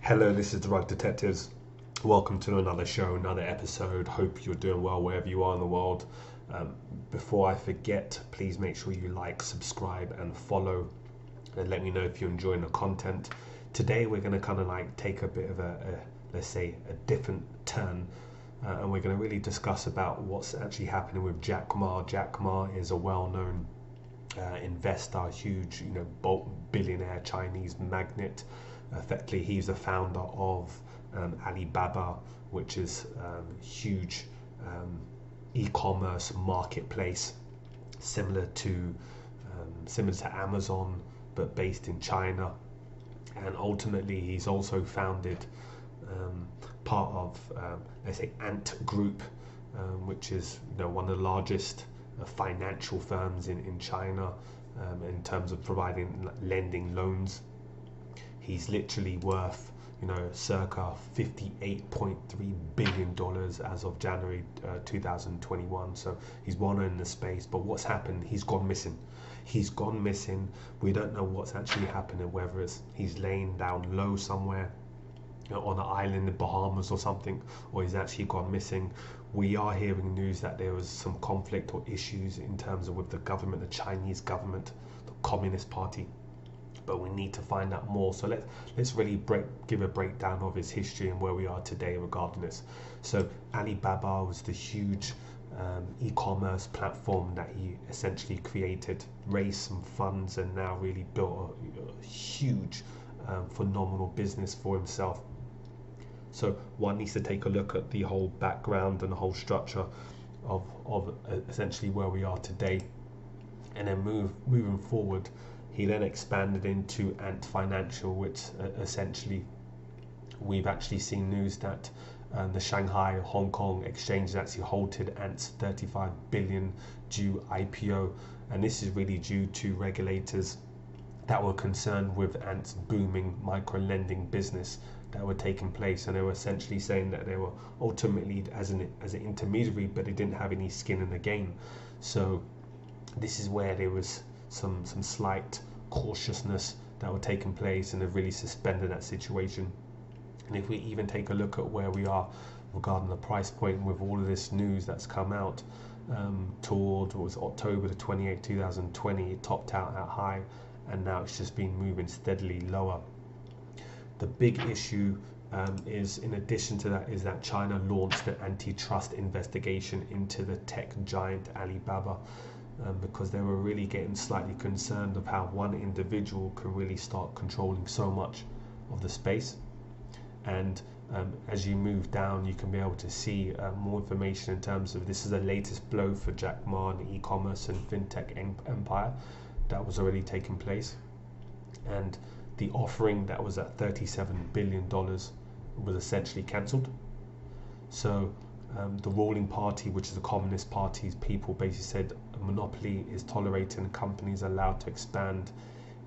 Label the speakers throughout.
Speaker 1: Hello, this is the Rug Detectives. Welcome to another show, another episode. Hope you're doing well wherever you are in the world. Before I forget, please make sure you like, subscribe, and follow, and let me know if you're enjoying the content. Today, we're going to kind of like take a bit of let's say, a different turn, and we're going to really discuss about what's actually happening with Jack Ma. Jack Ma is a well-known investor, huge, billionaire Chinese magnate. Effectively, he's the founder of Alibaba, which is huge e-commerce marketplace, similar to Amazon, but based in China. And ultimately, he's also founded part of, let's say, Ant Group, which is one of the largest financial firms in China in terms of providing lending loans. He's literally worth, circa $58.3 billion as of January 2021. So he's one in the space. But what's happened? He's gone missing. We don't know what's actually happening, whether he's laying down low somewhere on an island in the Bahamas or something, or he's actually gone missing. We are hearing news that there was some conflict or issues in terms of with the government, the Chinese government, the Communist Party. But we need to find out more. So let's really give a breakdown of his history and where we are today regarding this. So Alibaba was the huge e-commerce platform that he essentially created, raised some funds, and now really built a huge, phenomenal business for himself. So one needs to take a look at the whole background and the whole structure of essentially where we are today, and then moving forward. He then expanded into Ant Financial, which essentially we've actually seen news that the Shanghai Hong Kong exchange has actually halted Ant's 35 billion due IPO, and this is really due to regulators that were concerned with Ant's booming micro lending business that were taking place, and they were essentially saying that they were ultimately as an intermediary, but they didn't have any skin in the game. So this is where there was some slight cautiousness that were taking place, and they've really suspended that situation. And if we even take a look at where we are regarding the price point with all of this news that's come out, toward was October the 28th 2020, it topped out at high, and now it's just been moving steadily lower. The big issue is, in addition to that, is that China launched an antitrust investigation into the tech giant Alibaba, because they were really getting slightly concerned of how one individual can really start controlling so much of the space. And as you move down, you can be able to see more information in terms of this is the latest blow for Jack Ma and the e-commerce and fintech empire that was already taking place. And the offering that was at $37 billion was essentially cancelled. So the ruling party, which is the Communist Party's people, basically said a monopoly is tolerated and companies are allowed to expand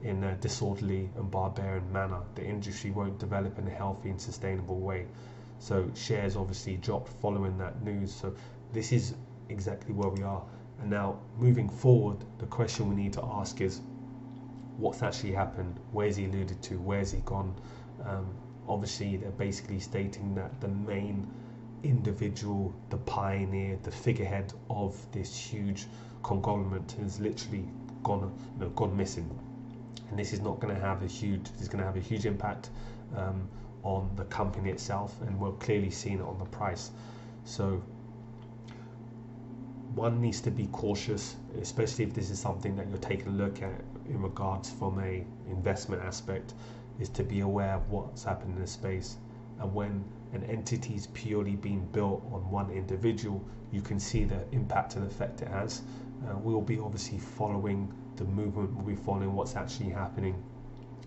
Speaker 1: in a disorderly and barbarian manner. The industry won't develop in a healthy and sustainable way. So shares obviously dropped following that news. So this is exactly where we are. And now moving forward, the question we need to ask is, what's actually happened? Where's he alluded to? Where's he gone? Obviously, they're basically stating that the main individual, the pioneer, the figurehead of this huge conglomerate has literally gone missing, and this is not going to have a huge impact on the company itself, and we're clearly seeing it on the price. So one needs to be cautious, especially if this is something that you're taking a look at in regards from a investment aspect, is to be aware of what's happening in the space. And when an entity is purely being built on one individual, you can see the impact and effect it has. We'll be obviously following the movement, we'll be following what's actually happening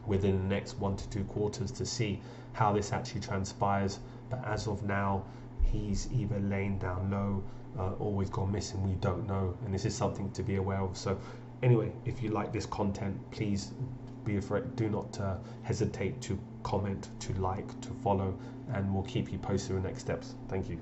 Speaker 1: within the next 1 to 2 quarters to see how this actually transpires. But as of now, he's either laying down low or he's gone missing, we don't know, and this is something to be aware of. So anyway, if you like this content, please do not hesitate to comment, to like, to follow, and we'll keep you posted with the next steps. Thank you.